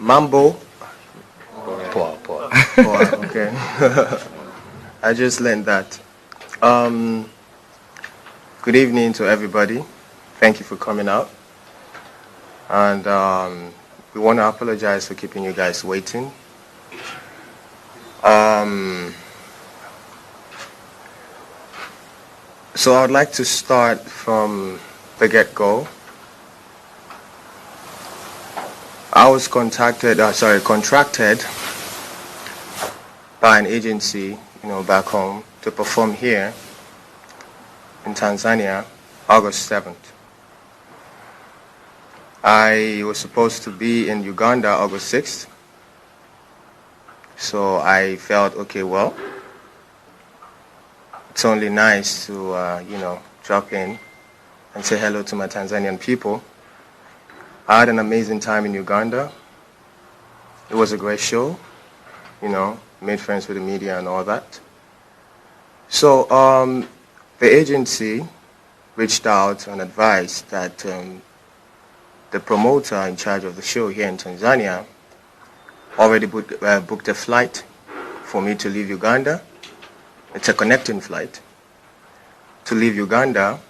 Mambo. Poor. Okay. I just learned that. Good evening to everybody. Thank you for coming out. And we want to apologize for keeping you guys waiting. So I would like to start from the get-go. I was contracted by an agency, back home to perform here in Tanzania, August 7th. I was supposed to be in Uganda August 6th. So I felt, okay, well, it's only nice to, drop in and say hello to my Tanzanian people. I had an amazing time in Uganda. It was a great show, made friends with the media and all that. So the agency reached out and advised that the promoter in charge of the show here in Tanzania already booked a flight for me to leave Uganda. It's a connecting flight to leave Uganda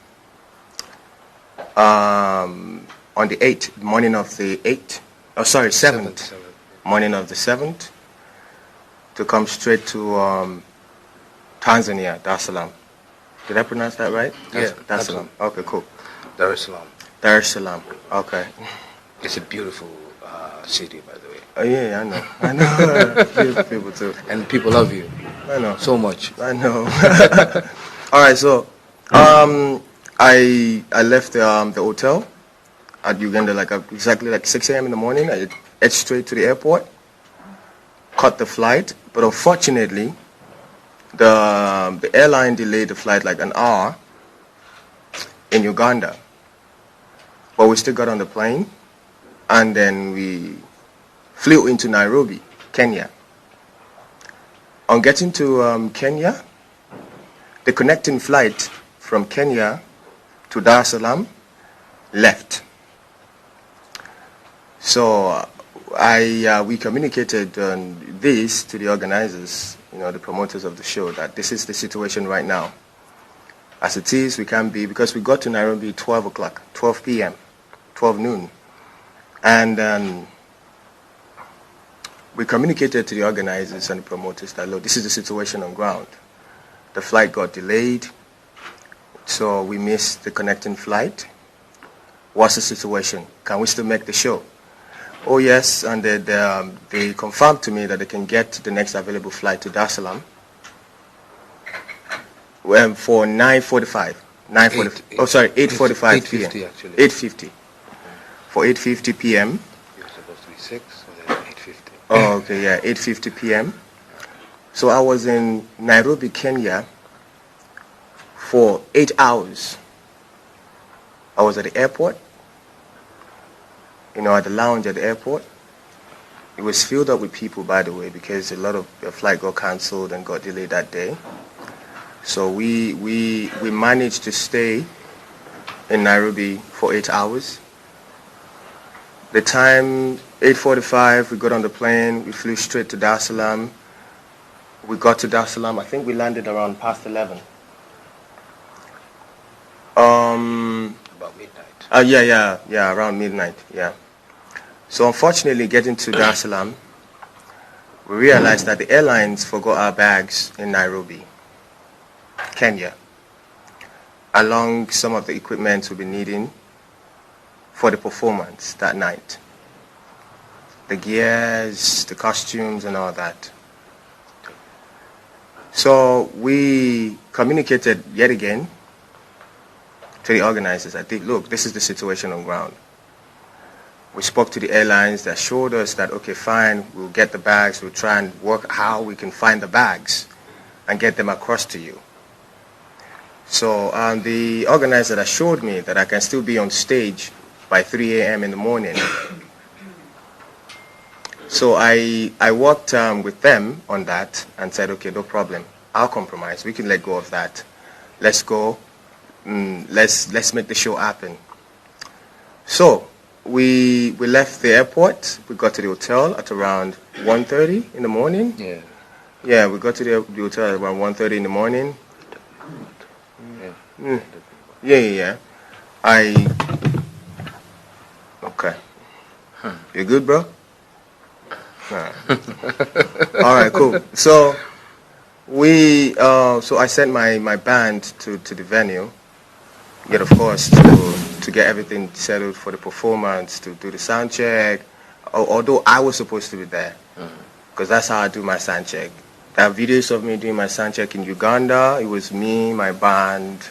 on the 8th, morning of the 8th, 7th, morning of the 7th, to come straight to Tanzania, Dar es Salaam. Did I pronounce that right? Yeah. Dar es Salaam. Okay, cool. Dar es Salaam. Dar es Salaam. Okay. It's a beautiful city, by the way. Oh yeah, I know. Beautiful people too. And people love you. I know. So much. I know. All right, so I left the hotel at Uganda exactly 6 a.m. in the morning. I head straight to the airport, caught the flight, but unfortunately, the airline delayed the flight like an hour in Uganda. But we still got on the plane, and then we flew into Nairobi, Kenya. On getting to Kenya, the connecting flight from Kenya to Dar es Salaam left. So we communicated this to the organizers, the promoters of the show, that this is the situation right now. As it is, we can't be, because we got to Nairobi 12 p.m., 12 noon. And we communicated to the organizers and the promoters that, look, this is the situation on ground. The flight got delayed, so we missed the connecting flight. What's the situation? Can we still make the show? Oh, yes, and they confirmed to me that they can get the next available flight to Dar es Salaam for 8:45 p.m. 8:50 actually. 8:50. For 8:50 p.m. You're supposed to be 6, so then 8:50. Oh, okay, yeah, 8:50 p.m. So I was in Nairobi, Kenya for 8 hours. I was at the airport, at the lounge at the airport. It was filled up with people, by the way, because a lot of the flight got cancelled and got delayed that day. So we managed to stay in Nairobi for 8 hours. The time, 8:45, we got on the plane, we flew straight to Dar es Salaam. We got to Dar es Salaam, I think we landed around past 11. About midnight. Yeah, around midnight, yeah. So unfortunately, getting to Dar es Salaam, we realized that the airlines forgot our bags in Nairobi, Kenya, along some of the equipment we'll be needing for the performance that night. The gears, the costumes, and all that. So we communicated yet again to the organizers. I think, look, this is the situation on ground. We spoke to the airlines. They assured us that, okay, fine, we'll get the bags. We'll try and work how we can find the bags and get them across to you. So the organizer assured me that I can still be on stage by 3 a.m. in the morning. So I worked with them on that and said, okay, no problem. I'll compromise. We can let go of that. Let's go. Let's make the show happen. So we left the airport. We got to the hotel at around 1:30 in the morning. Yeah. Yeah, we got to the hotel at around 1:30 in the morning. Yeah. Okay. You good, bro? Nah. All right, cool. So so I sent my band to the venue. Yet, of course, to get everything settled for the performance, to do the sound check. Although I was supposed to be there, because that's how I do my sound check. There are videos of me doing my sound check in Uganda. It was me, my band,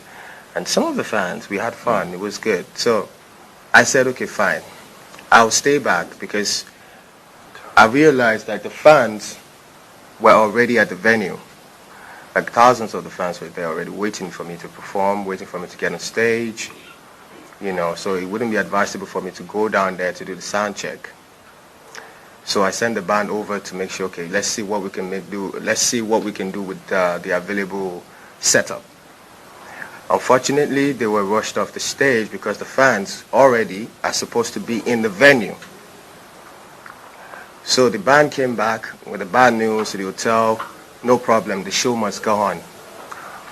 and some of the fans. We had fun. It was good. So I said, okay, fine. I'll stay back because I realized that the fans were already at the venue. Like thousands of the fans were there already waiting for me to perform, waiting for me to get on stage, so it wouldn't be advisable for me to go down there to do the sound check. So I sent the band over to make sure, okay, let's see what we can do. Let's see what we can do with the available setup. Unfortunately, they were rushed off the stage because the fans already are supposed to be in the venue. So the band came back with the bad news to the hotel. No problem, the show must go on.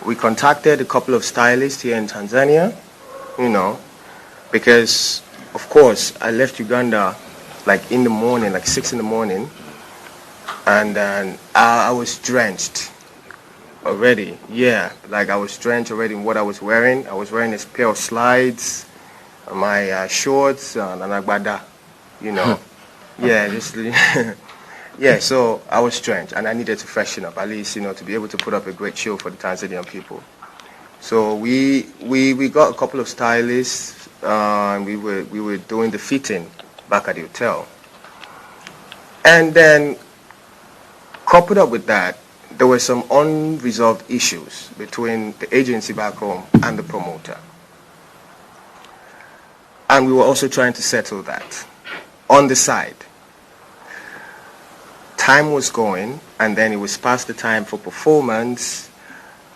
We contacted a couple of stylists here in Tanzania, because, of course, I left Uganda like in the morning, like 6 in the morning, and then I was drenched already. Yeah, like I was drenched already in what I was wearing. I was wearing this pair of slides, my shorts, and an agbada, Yeah, just... Yeah, so I was drenched, and I needed to freshen up, at least, to be able to put up a great show for the Tanzanian people. So we got a couple of stylists, and we were doing the fitting back at the hotel. And then, coupled up with that, there were some unresolved issues between the agency back home and the promoter. And we were also trying to settle that on the side. Time was going, and then it was past the time for performance.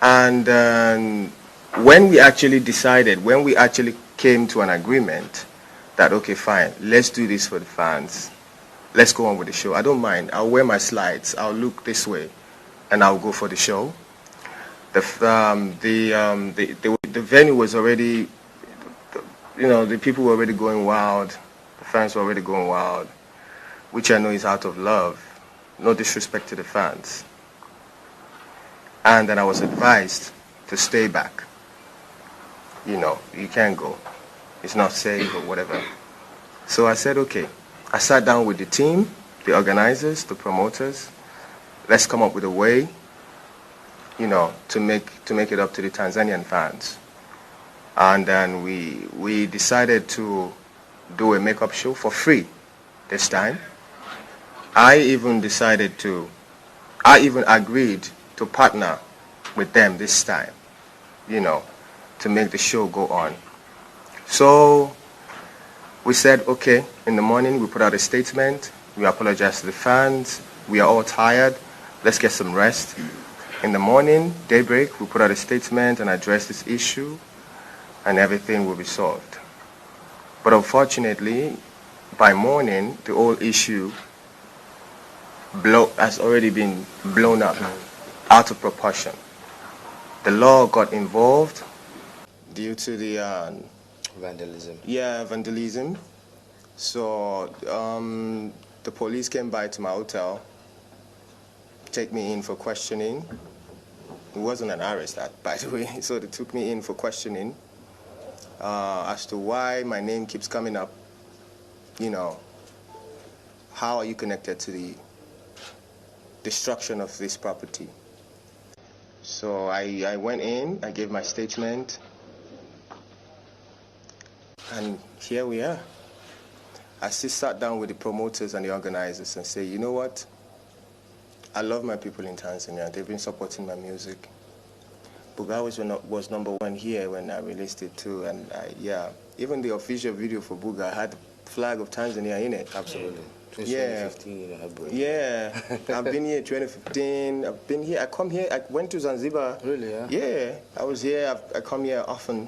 And when we actually came to an agreement that, okay, fine, let's do this for the fans. Let's go on with the show. I don't mind. I'll wear my slides. I'll look this way, and I'll go for the show. The venue was already, the people were already going wild. The fans were already going wild, which I know is out of love. No disrespect to the fans. And then I was advised to stay back. You can't go. It's not safe or whatever. So I said, okay. I sat down with the team, the organizers, the promoters. Let's come up with a way, to make it up to the Tanzanian fans. And then we decided to do a makeup show for free this time. I even agreed to partner with them this time, to make the show go on. So we said, okay, in the morning we put out a statement. We apologize to the fans. We are all tired. Let's get some rest. In the morning, daybreak, we put out a statement and address this issue, and everything will be solved. But unfortunately, by morning, the whole issue has already been blown up, out of proportion. The law got involved due to the vandalism. Yeah, vandalism. So the police came by to my hotel, take me in for questioning. It wasn't an arrest, by the way. So they took me in for questioning as to why my name keeps coming up. How are you connected to the destruction of this property? So I went in, I gave my statement, and here we are. I still sat down with the promoters and the organizers and say, you know what? I love my people in Tanzania. They've been supporting my music. Buga was number one here when I released it too, and even the official video for Buga had the flag of Tanzania in it. Absolutely. Yeah. 2015, yeah. I've been here 2015. I've been here. I come here. I went to Zanzibar. Really? Yeah. Yeah. I was here. I come here often.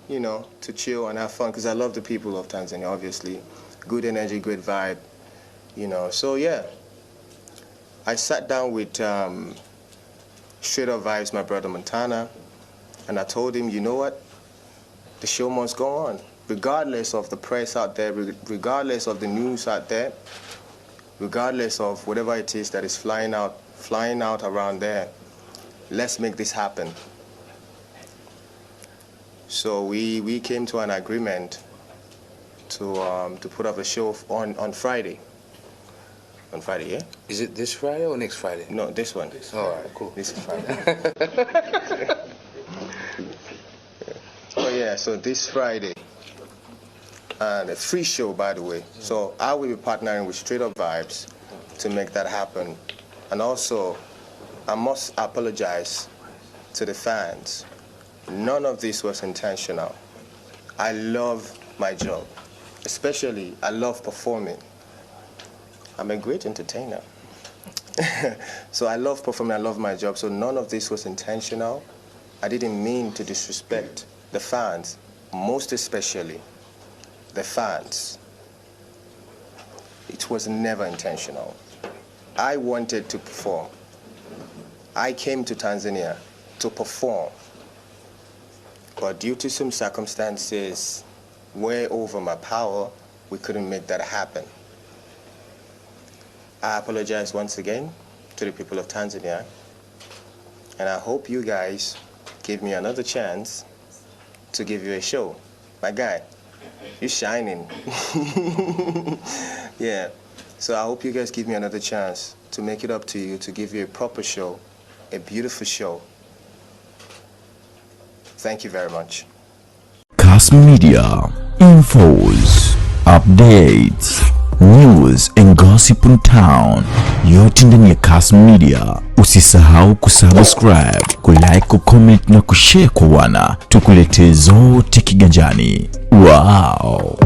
you know, to chill and have fun because I love the people of Tanzania, obviously. Good energy, good vibe, you know. So, yeah, I sat down with Straight Up Vibes, my brother Montana, and I told him, you know what? The show must go on. Regardless of the press out there, regardless of the news out there, regardless of whatever it is that is flying out around there, let's make this happen. So we came to an agreement to put up a show on Friday. On Friday, yeah? Is it this Friday or next Friday? No, this one. All right, cool. This is Friday. Oh yeah, so this Friday. And a free show, by the way. So I will be partnering with Straight Up Vibes to make that happen. And also, I must apologize to the fans. None of this was intentional. I love my job. Especially, I love performing. I'm a great entertainer. So I love performing, I love my job. So none of this was intentional. I didn't mean to disrespect the fans, most especially the fans. It was never intentional. I wanted to perform. I came to Tanzania to perform. But due to some circumstances way over my power, we couldn't make that happen. I apologize once again to the people of Tanzania, and I hope you guys give me another chance to give you a show. My guy, you're shining. Yeah, so I hope you guys give me another chance to make it up to you, to give you a proper show, a beautiful show. Thank you very much. Kizz Media, infos, updates, news and gossip in town. Yote ndani ya Kizz Media. Usisahau kusubscribe, kulike, kucomment na kushare kwa wana. Tukuletee zote kiganjani. Wow.